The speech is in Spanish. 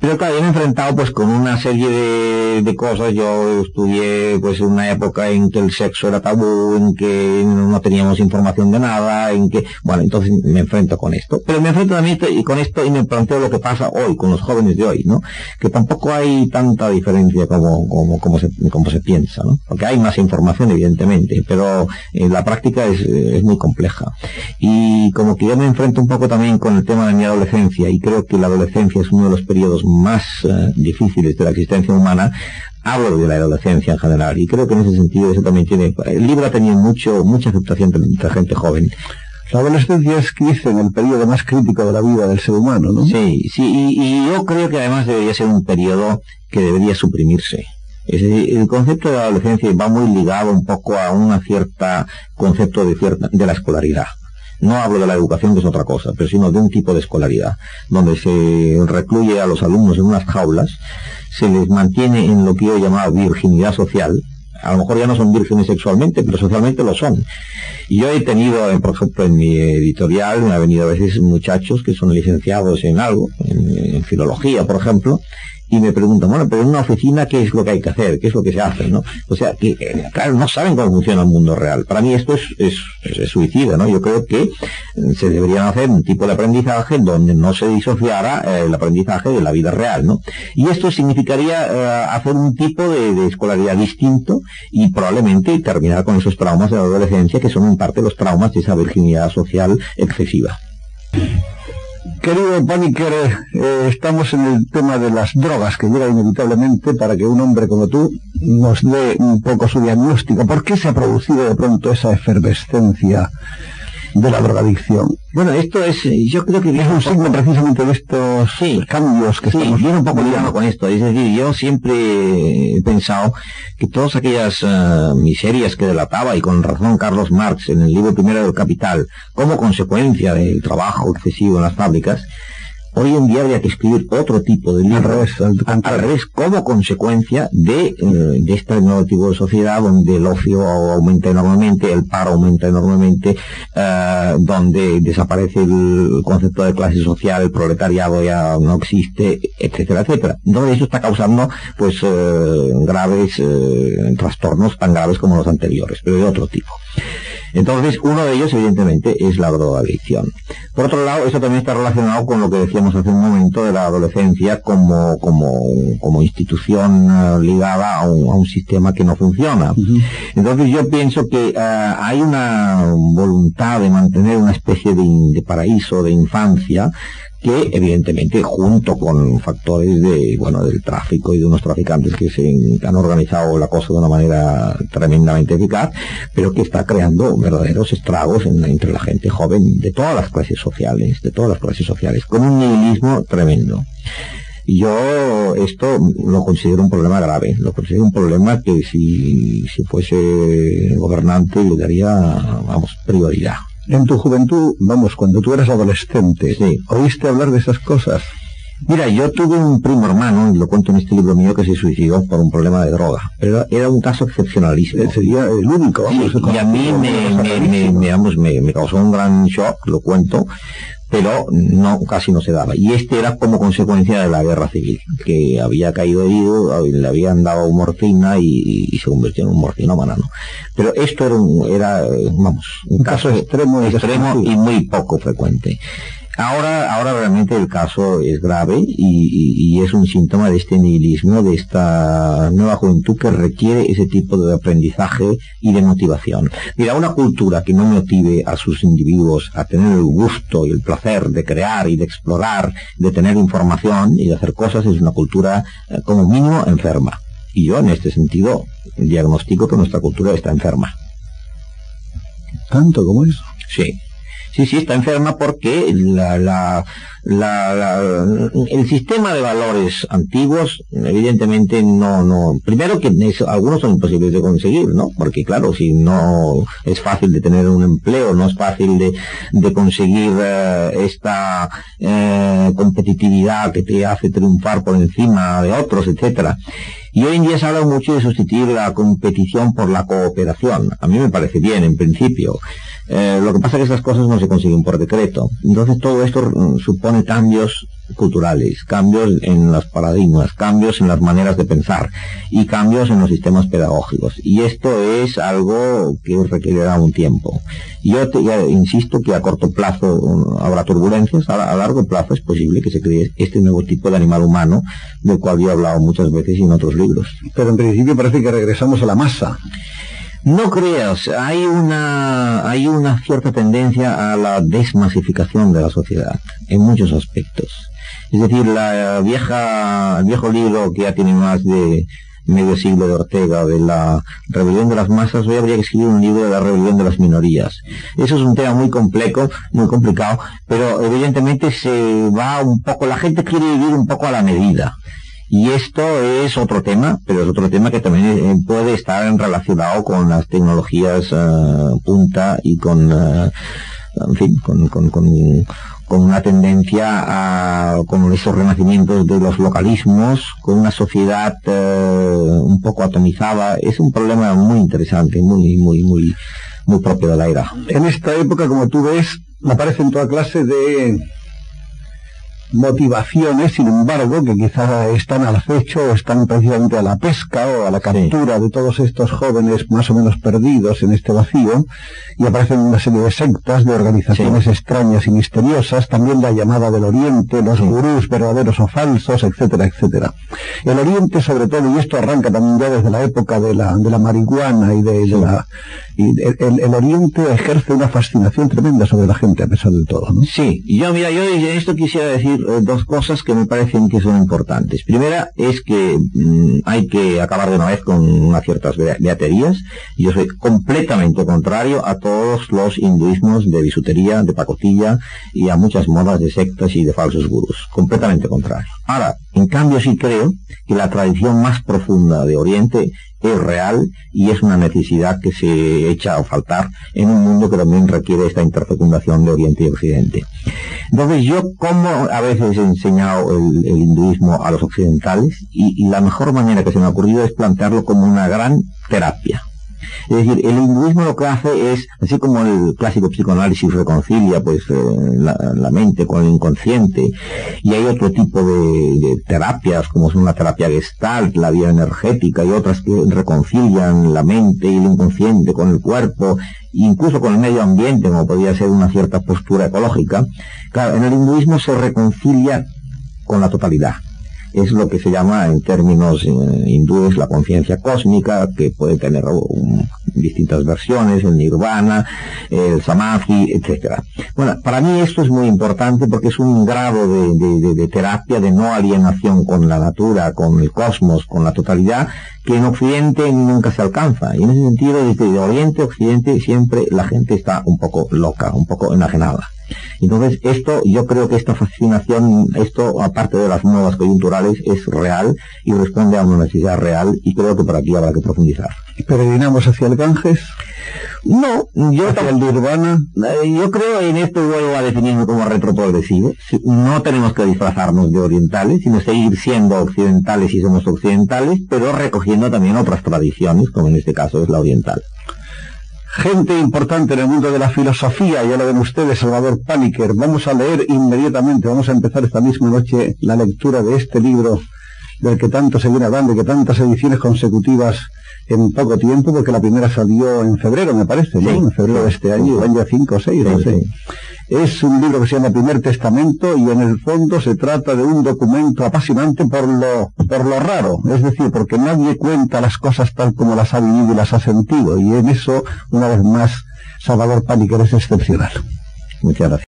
Pero claro, yo me he enfrentado pues con una serie de cosas. Yo estudié pues en una época en que el sexo era tabú, en que no teníamos información de nada, en que, bueno, entonces me enfrento con esto. Pero me enfrento también con esto y me planteo lo que pasa hoy, con los jóvenes de hoy, ¿no? Que tampoco hay tanta diferencia como se piensa, ¿no? Porque hay más información, evidentemente, pero la práctica es muy compleja. Y como que yo me enfrento un poco también con el tema de mi adolescencia, y creo que la adolescencia es uno de los periodos más difíciles de la existencia humana. Hablo de la adolescencia en general, y creo que en ese sentido eso también el libro ha tenido mucha aceptación entre gente joven. La adolescencia es, dicen, el periodo más crítico de la vida del ser humano, ¿no? Sí, y yo creo que además debería ser un periodo que debería suprimirse. Es decir, el concepto de la adolescencia va muy ligado un poco a una cierta concepto de la escolaridad. No hablo de la educación, que es otra cosa, pero sino de un tipo de escolaridad, donde se recluye a los alumnos en unas jaulas, se les mantiene en lo que yo llamaba virginidad social. A lo mejor ya no son vírgenes sexualmente, pero socialmente lo son. Y yo he tenido, por ejemplo, en mi editorial, me ha venido a veces muchachos que son licenciados en algo, en filología, por ejemplo, y me preguntan, bueno, pero en una oficina, ¿qué es lo que hay que hacer? ¿Qué es lo que se hace? ¿No? O sea, que, claro, no saben cómo funciona el mundo real. Para mí esto es suicida, ¿no? Yo creo que se deberían hacer un tipo de aprendizaje donde no se disociara el aprendizaje de la vida real, ¿no? Y esto significaría hacer un tipo de escolaridad distinto y probablemente terminar con esos traumas de la adolescencia, que son en parte los traumas de esa virginidad social excesiva. Querido Paniker, estamos en el tema de las drogas, que llega inevitablemente para que un hombre como tú nos dé un poco su diagnóstico. ¿Por qué se ha producido de pronto esa efervescencia de la drogadicción? Bueno, esto yo creo que es un signo precisamente de estos cambios que estamos viene un poco ligado con esto. Es decir, yo siempre he pensado que todas aquellas miserias que delataba, y con razón, Carlos Marx en el libro primero del Capital, como consecuencia del trabajo excesivo en las fábricas, hoy en día habría que escribir otro tipo de libro, al revés, como consecuencia de este nuevo tipo de sociedad donde el ocio aumenta enormemente, el paro aumenta enormemente, donde desaparece el concepto de clase social, el proletariado ya no existe, etcétera, etcétera. Entonces eso está causando pues graves trastornos tan graves como los anteriores, pero de otro tipo. Entonces, uno de ellos, evidentemente, es la drogadicción. Por otro lado, eso también está relacionado con lo que decíamos hace un momento de la adolescencia como institución ligada a un sistema que no funciona. Entonces, yo pienso que hay una voluntad de mantener una especie de paraíso, de infancia, que evidentemente junto con factores del tráfico y de unos traficantes que han organizado la cosa de una manera tremendamente eficaz, pero que está creando verdaderos estragos entre la gente joven de todas las clases sociales, con un nihilismo tremendo. Y yo esto lo considero un problema grave, lo considero un problema que si fuese gobernante le daría, prioridad. En tu juventud, cuando tú eras adolescente, sí, ¿oíste hablar de esas cosas? Mira, yo tuve un primo hermano, y lo cuento en este libro mío, que se suicidó por un problema de droga, pero era un caso excepcionalísimo. Sería el único, y a mí me causó un gran shock, lo cuento, pero casi no se daba. Y este era como consecuencia de la guerra civil, que había caído herido, le habían dado morfina y se convirtió en un morfinómano, ¿no? Pero esto era un caso extremo y muy poco frecuente. Ahora realmente el caso es grave y es un síntoma de este nihilismo, de esta nueva juventud que requiere ese tipo de aprendizaje y de motivación. Mira, una cultura que no motive a sus individuos a tener el gusto y el placer de crear y de explorar, de tener información y de hacer cosas, es una cultura como mínimo enferma. Y yo en este sentido diagnostico que nuestra cultura está enferma. ¿Tanto como eso? Sí. Sí, está enferma porque el sistema de valores antiguos, evidentemente primero que algunos son imposibles de conseguir, ¿no? Porque claro, si no es fácil de tener un empleo, no es fácil de conseguir esta competitividad que te hace triunfar por encima de otros, etcétera. Y hoy en día se habla mucho de sustituir la competición por la cooperación. A mí me parece bien, en principio. Lo que pasa es que esas cosas no se consiguen por decreto. Entonces todo esto supone cambios culturales, cambios en los paradigmas, cambios en las maneras de pensar y cambios en los sistemas pedagógicos. Y esto es algo que requerirá un tiempo. Yo insisto que a corto plazo habrá turbulencias, a largo plazo es posible que se cree este nuevo tipo de animal humano del cual yo he hablado muchas veces en otros libros. Pero en principio parece que regresamos a la masa. No creas, hay una cierta tendencia a la desmasificación de la sociedad, en muchos aspectos. Es decir, el viejo libro que ya tiene más de medio siglo de Ortega, de la rebelión de las masas, hoy habría que escribir un libro de la rebelión de las minorías. Eso es un tema muy complejo, muy complicado, pero evidentemente la gente quiere vivir un poco a la medida. Y esto es otro tema, pero es otro tema que también puede estar relacionado con las tecnologías punta y con una tendencia con esos renacimientos de los localismos, con una sociedad un poco atomizada. Es un problema muy interesante, muy propio de la era. En esta época, como tú ves, aparecen toda clase de motivaciones, sin embargo, que quizás están al acecho o están precisamente a la pesca o a la captura de todos estos jóvenes más o menos perdidos en este vacío, y aparecen una serie de sectas, de organizaciones extrañas y misteriosas, también la llamada del Oriente, los gurús verdaderos o falsos, etcétera, etcétera. El Oriente, sobre todo, y esto arranca también ya desde la época de la marihuana y el Oriente ejerce una fascinación tremenda sobre la gente, a pesar de todo, ¿no? Sí, yo en esto quisiera decir dos cosas que me parecen que son importantes. Primera es que hay que acabar de una vez con unas ciertas beaterías. Yo soy completamente contrario a todos los hinduismos de bisutería, de pacotilla y a muchas modas de sectas y de falsos gurús. Completamente contrario. Ahora, en cambio sí creo que la tradición más profunda de Oriente es real y es una necesidad que se echa a faltar en un mundo que también requiere esta interfecundación de Oriente y Occidente. Entonces yo, como a veces he enseñado el hinduismo a los occidentales, y la mejor manera que se me ha ocurrido es plantearlo como una gran terapia. Es decir, el hinduismo lo que hace es, así como el clásico psicoanálisis reconcilia pues la mente con el inconsciente, y hay otro tipo de terapias, como es una terapia gestalt, la vía energética, y otras que reconcilian la mente y el inconsciente con el cuerpo, incluso con el medio ambiente, como podría ser una cierta postura ecológica. Claro, en el hinduismo se reconcilia con la totalidad. Es lo que se llama en términos hindúes la conciencia cósmica, que puede tener distintas versiones, el nirvana, el samadhi, etcétera. Bueno, para mí esto es muy importante porque es un grado de terapia, de no alienación con la natura, con el cosmos, con la totalidad, que en Occidente nunca se alcanza. Y en ese sentido, desde Oriente a Occidente, siempre la gente está un poco loca, un poco enajenada. Entonces yo creo que esta fascinación, aparte de las modas coyunturales, es real y responde a una necesidad real, y creo que por aquí habrá que profundizar. ¿Peregrinamos hacia el Ganges? No, ¿Hacia el Nirvana? Yo creo, en esto vuelvo a definirme como retroprogresivo. No tenemos que disfrazarnos de orientales, sino seguir siendo occidentales si somos occidentales, pero recogiendo también otras tradiciones, como en este caso es la oriental. Gente importante en el mundo de la filosofía, ya lo ven ustedes, Salvador Paniker. Vamos a leer inmediatamente, vamos a empezar esta misma noche la lectura de este libro del que tanto se viene hablando y que tantas ediciones consecutivas en poco tiempo, porque la primera salió en febrero, me parece, ¿no? Sí, en febrero de este año, el año 5 o 6, no sé. Es un libro que se llama Primer Testamento, y en el fondo se trata de un documento apasionante por lo raro, es decir, porque nadie cuenta las cosas tal como las ha vivido y las ha sentido, y en eso, una vez más, Salvador Paniker es excepcional. Muchas gracias.